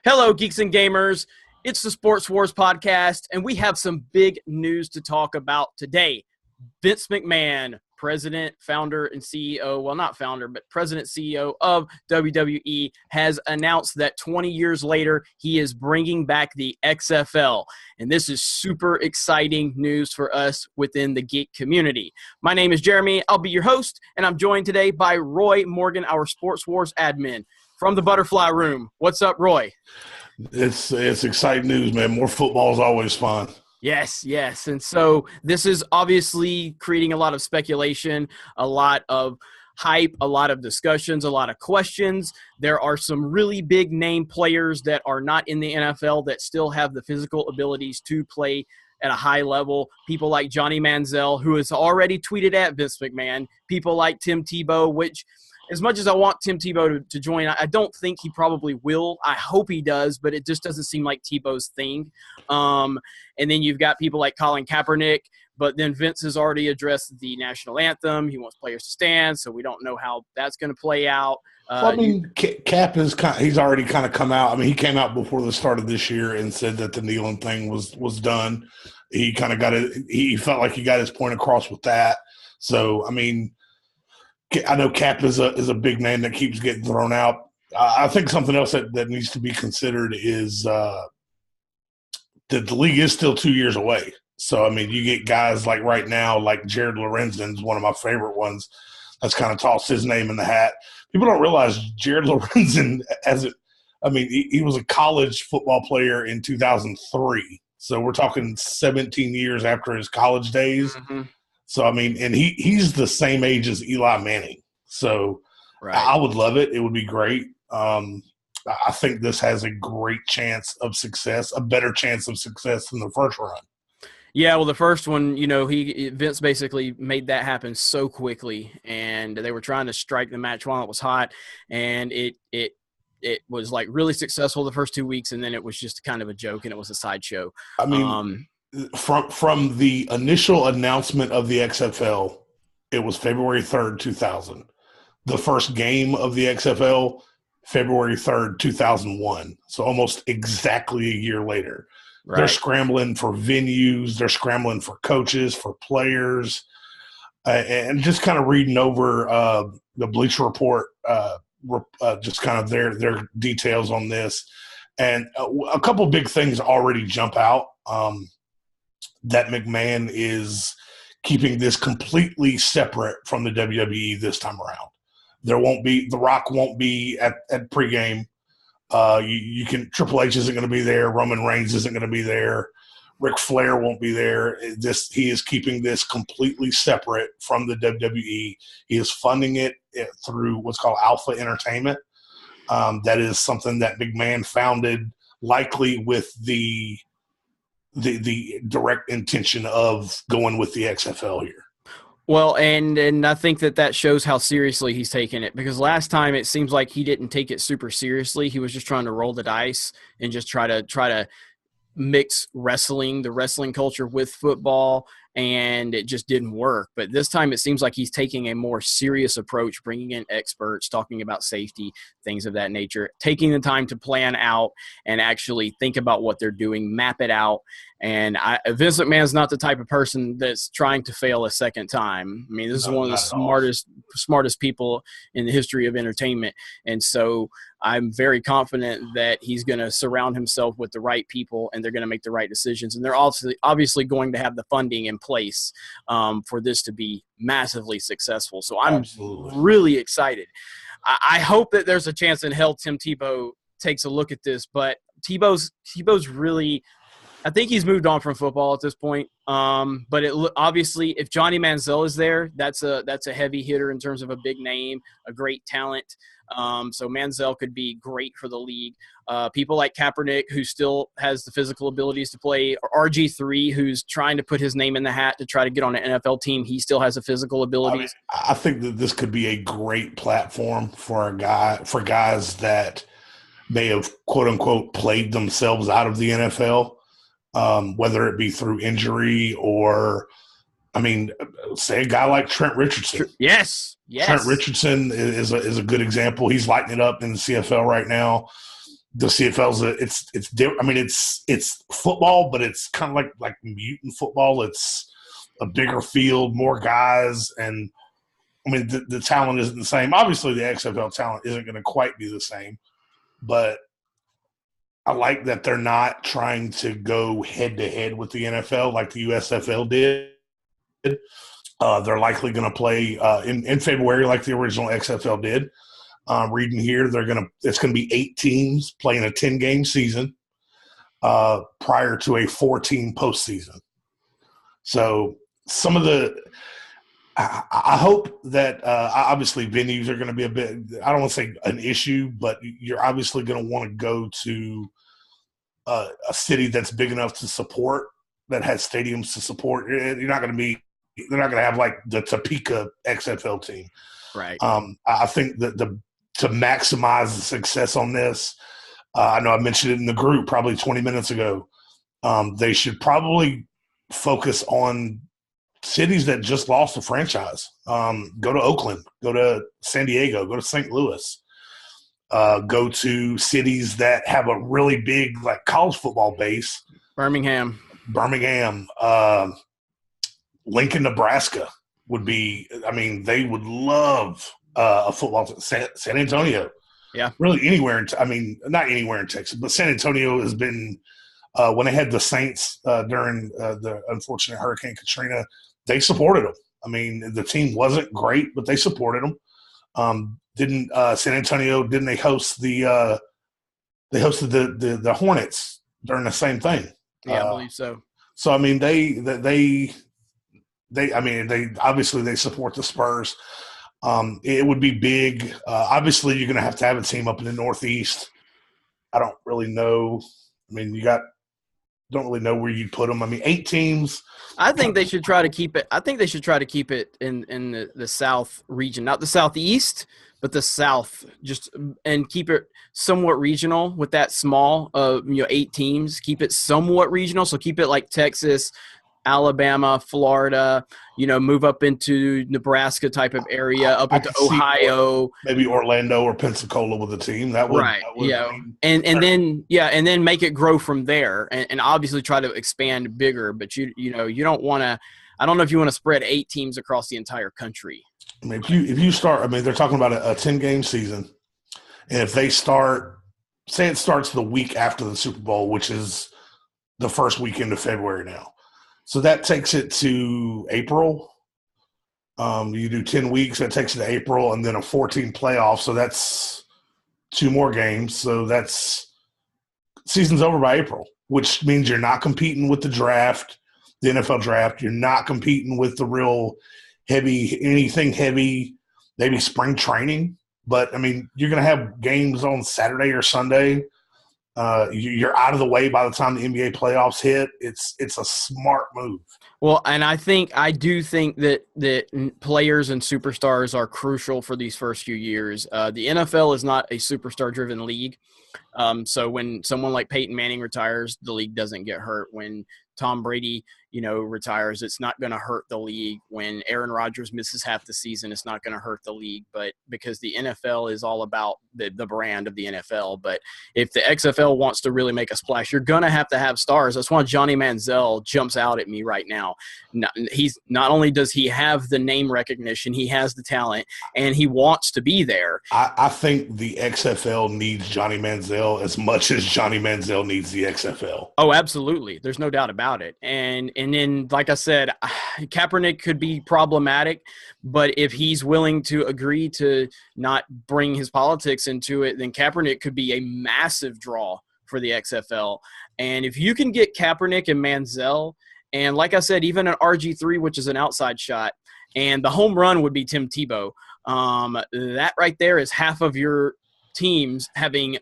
Hello, geeks and gamers. It's the Sports Wars podcast, and we have some big news to talk about today. Vince McMahon, president, founder, and CEO, well, not founder, but president, CEO of WWE, has announced that 20 years later, he is bringing back the XFL. And this is super exciting news for us within the geek community. My name is Jeremy. I'll be your host, and I'm joined today by Roy Morgan, our Sports Wars admin from the Butterfly Room. What's up, Roy? It's exciting news, man. More football is always fun. Yes. And so this is obviously creating a lot of speculation, a lot of hype, a lot of discussions, a lot of questions. There are some really big name players that are not in the NFL that still have the physical abilities to play at a high level. People like Johnny Manziel, who has already tweeted at Vince McMahon. People like Tim Tebow, which – as much as I want Tim Tebow to join, I don't think he probably will. I hope he does, but it just doesn't seem like Tebow's thing. And then you've got people like Colin Kaepernick, but then Vince has already addressed the national anthem. He wants players to stand, so we don't know how that's going to play out. Cap is he's already kind of come out. I mean, he came out before the start of this year and said that the kneeling thing was done. He kind of got it. He felt like he got his point across with that. So, I mean, I know Cap is a big name that keeps getting thrown out. I think something else that needs to be considered is that the league is still 2 years away. So, I mean, you get guys like right now, like Jared Lorenzen's one of my favorite ones that's kind of tossed his name in the hat. People don't realize Jared Lorenzen, he was a college football player in 2003. So we're talking 17 years after his college days. Mm-hmm. So, I mean, and he's the same age as Eli Manning. So right. I would love it. It would be great. I think this has a great chance of success, a better chance of success than the first run. Yeah, well, the first one, Vince basically made that happen so quickly, and they were trying to strike the match while it was hot, and it was like really successful the first 2 weeks, and then it was just kind of a joke, and it was a sideshow. I mean, From the initial announcement of the XFL, it was February 3rd, 2000. The first game of the XFL, February 3rd, 2001. So almost exactly a year later. Right. They're scrambling for venues. They're scrambling for coaches, for players. And just kind of reading over the Bleacher Report, just kind of their details on this. And a couple big things already jump out. That McMahon is keeping this completely separate from the WWE this time around. The Rock won't be at pregame. Triple H isn't going to be there. Roman Reigns isn't going to be there. Ric Flair won't be there. He is keeping this completely separate from the WWE. He is funding it through what's called Alpha Entertainment. That is something that McMahon founded, likely with the direct intention of going with the XFL here. Well, and I think that shows how seriously he's taking it, because last time it seems like he didn't take it super seriously. He was just trying to roll the dice and just try to mix the wrestling culture with football, and it just didn't work. But this time it seems like he's taking a more serious approach, bringing in experts, talking about safety, things of that nature, taking the time to plan out and actually think about what they're doing, map it out. And Vince McMahon's not the type of person that's trying to fail a second time. I mean, this is one of the smartest people in the history of entertainment. And so I'm very confident that he's going to surround himself with the right people, and they're going to make the right decisions. And they're obviously going to have the funding in place for this to be massively successful. So I'm really excited. I hope that there's a chance in hell Tim Tebow takes a look at this, but Tebow's really – I think he's moved on from football at this point. But obviously, if Johnny Manziel is there, that's a heavy hitter in terms of a big name, a great talent. So Manziel could be great for the league. People like Kaepernick, who still has the physical abilities to play, or RG3, who's trying to put his name in the hat to try to get on an NFL team. He still has the physical abilities. I think that this could be a great platform for guys that may have, quote unquote, played themselves out of the NFL. Whether it be through injury or, say a guy like Trent Richardson. Yes. Trent Richardson is a good example. He's lighting it up in the CFL right now. the CFL's it's different. I mean, it's football, but it's kind of like mutant football. It's a bigger field, more guys, and I mean the talent isn't the same. Obviously, the XFL talent isn't going to quite be the same, but I like that they're not trying to go head to head with the NFL like the USFL did. They're likely going to play in February like the original XFL did. Reading here, it's going to be 8 teams playing a 10-game season prior to a 14 postseason. So some of I hope that obviously venues are going to be a bit, I don't want to say an issue, but you're obviously going to want to go to a city that's big enough to support, that has stadiums to support. They're not going to have like the Topeka XFL team. Right. I think that to maximize the success on this, I know I mentioned it in the group probably 20 minutes ago. They should probably focus on cities that just lost a franchise. Go to Oakland, go to San Diego, go to St. Louis, go to cities that have a really big like college football base. Birmingham, Lincoln, Nebraska would be. I mean, they would love a football. San Antonio, yeah, really anywhere. Not anywhere in Texas, but San Antonio has been. When they had the Saints during the unfortunate Hurricane Katrina, they supported them. I mean, the team wasn't great, but they supported them. Didn't San Antonio? Didn't they host the? They hosted the Hornets during the same thing. Yeah, I believe so. So I mean, they obviously they support the Spurs. It would be big. Obviously, you're going to have a team up in the Northeast. I don't really know. I mean, don't really know where you'd put them. I mean, 8 teams. I think they should try to keep it. I think they should try to keep it in the South region, not the Southeast, but the South, and keep it somewhat regional with that small, 8 teams. Keep it somewhat regional, so keep it like Texas, Alabama, Florida, move up into Nebraska type of area, up into Ohio, maybe Orlando or Pensacola with a team. That would, right? That would, yeah, and then make it grow from there, and obviously try to expand bigger. But you don't want to. I don't know if you want to spread 8 teams across the entire country. I mean, if you start, I mean, they're talking about a 10-game season, and if they say it starts the week after the Super Bowl, which is the first weekend of February now. So that takes it to April. You do 10 weeks, that takes it to April, and then a 14 playoff. So that's 2 more games. So season's over by April, which means you're not competing with the draft, the NFL draft. You're not competing with the real anything heavy, maybe spring training. But, I mean, you're going to have games on Saturday or Sunday. You're out of the way by the time the NBA playoffs hit. It's a smart move. Well, and I do think that players and superstars are crucial for these first few years. The NFL is not a superstar-driven league. So when someone like Peyton Manning retires, the league doesn't get hurt. When Tom Brady, retires, it's not going to hurt the league. When Aaron Rodgers misses half the season, it's not going to hurt the league. But because the NFL is all about the brand of the NFL. But if the XFL wants to really make a splash, you're going to have stars. That's why Johnny Manziel jumps out at me right now. He's not only does he have the name recognition, he has the talent, and he wants to be there. I think the XFL needs Johnny Manziel as much as Johnny Manziel needs the XFL. Oh, absolutely. There's no doubt about it. And then, like I said, Kaepernick could be problematic, but if he's willing to agree to not bring his politics into it, then Kaepernick could be a massive draw for the XFL. And if you can get Kaepernick and Manziel, and like I said, even an RG3, which is an outside shot, and the home run would be Tim Tebow, that right there is half of your teams having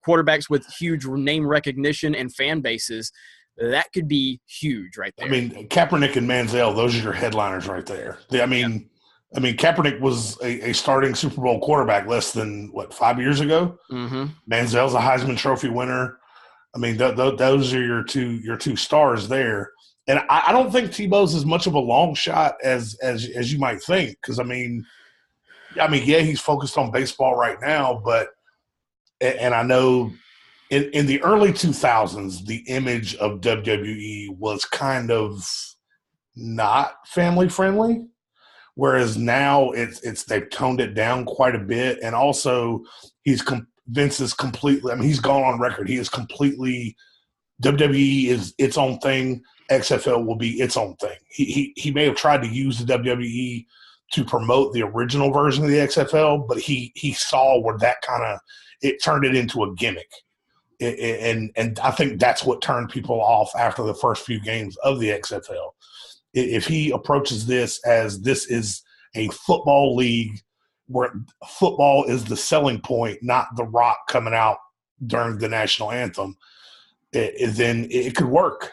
quarterbacks with huge name recognition and fan bases. That could be huge right there. I mean, Kaepernick and Manziel, those are your headliners right there. Kaepernick was a starting Super Bowl quarterback less than, 5 years ago? Mm-hmm. Manziel's a Heisman Trophy winner. I mean, those are your two stars there. And I don't think Tebow's as much of a long shot as you might think. Because, yeah, he's focused on baseball right now, but and I know in the early 2000s, the image of WWE was kind of not family friendly. Whereas now they've toned it down quite a bit, and also Vince is completely. I mean, he's gone on record. He is completely. WWE is its own thing. XFL will be its own thing. He may have tried to use the WWE to promote the original version of the XFL, but he saw where that kind of it turned it into a gimmick, and I think that's what turned people off after the first few games of the XFL. If he approaches this as this is a football league where football is the selling point, not The Rock coming out during the national anthem, then it could work.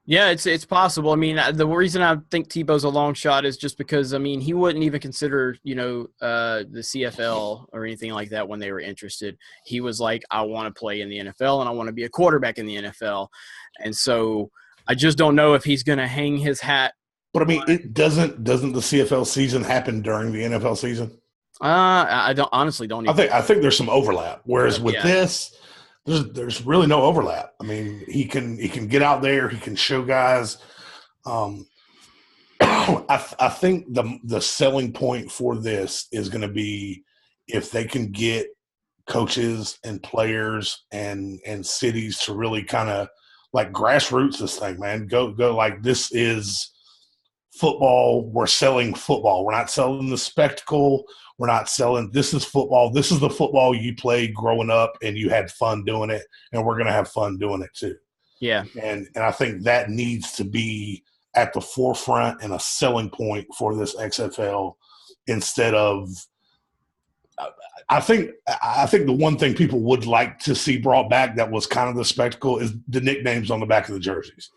Yeah, it's possible. I mean, the reason I think Tebow's a long shot is just because, I mean, he wouldn't even consider, the CFL or anything like that when they were interested. He was like, I want to play in the NFL and I want to be a quarterback in the NFL. And so I just don't know if he's going to hang his hat. But I mean, it doesn't the CFL season happen during the NFL season? I honestly don't. I think there's some overlap. Whereas with this, there's really no overlap. I mean, he can get out there, he can show guys. I think the selling point for this is going to be if they can get coaches and players and cities to really kind of like grassroots this thing, man. Go like this is football. We're selling football. We're not selling the spectacle. We're not selling – this is football. This is the football you played growing up and you had fun doing it, and we're going to have fun doing it too. Yeah. And I think that needs to be at the forefront and a selling point for this XFL instead of I think the one thing people would like to see brought back that was kind of the spectacle is the nicknames on the back of the jerseys.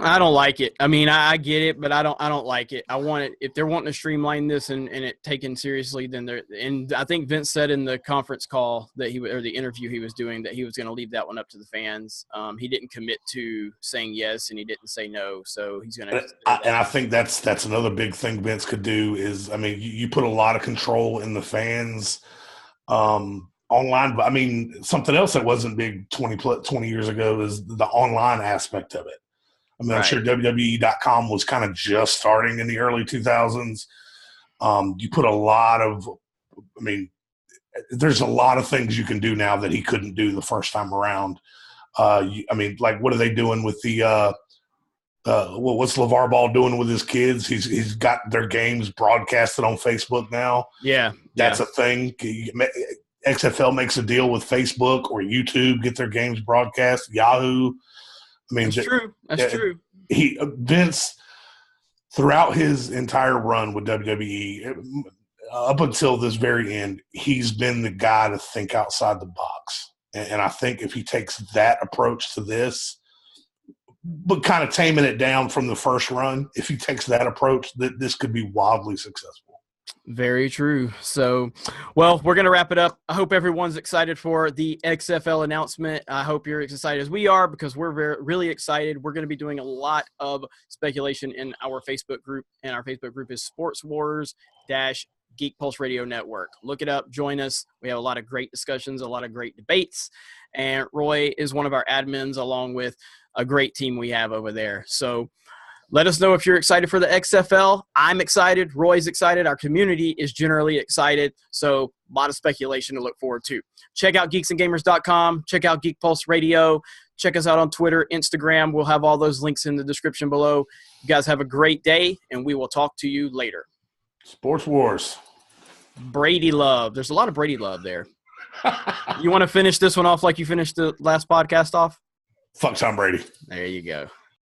I don't like it. I mean, I get it, but I don't like it. I want it if they're wanting to streamline this and it taken seriously, then and I think Vince said in the conference call that or the interview he was doing that he was going to leave that one up to the fans. He didn't commit to saying yes and he didn't say no, so he's going to. And I think that's another big thing Vince could do is, I mean, you put a lot of control in the fans online, but I mean, something else that wasn't big 20 years ago is the online aspect of it. I mean, I'm sure WWE.com was kind of just starting in the early 2000s. You put a lot of – I mean, there's a lot of things you can do now that he couldn't do the first time around. I mean, like what are they doing with the what's LeVar Ball doing with his kids? He's got their games broadcasted on Facebook now. Yeah. That's a thing. XFL makes a deal with Facebook or YouTube, get their games broadcast, Yahoo – I mean, that's true. That's true. Vince, throughout his entire run with WWE, up until this very end, he's been the guy to think outside the box. And I think if he takes that approach to this, but kind of taming it down from the first run, if he takes that approach, this could be wildly successful. Very true. So, well, we're going to wrap it up. I hope everyone's excited for the XFL announcement. I hope you're as excited as we are because we're really excited. We're going to be doing a lot of speculation in our Facebook group, and our Facebook group is Sports Wars Geek Pulse Radio Network. Look it up. Join us. We have a lot of great discussions, a lot of great debates, and Roy is one of our admins along with a great team we have over there. So, let us know if you're excited for the XFL. I'm excited. Roy's excited. Our community is generally excited. So a lot of speculation to look forward to. Check out geeksandgamers.com. Check out Geek Pulse Radio. Check us out on Twitter, Instagram. We'll have all those links in the description below. You guys have a great day, and we will talk to you later. Sports Wars. Brady love. There's a lot of Brady love there. You want to finish this one off like you finished the last podcast off? Fuck Tom Brady. There you go.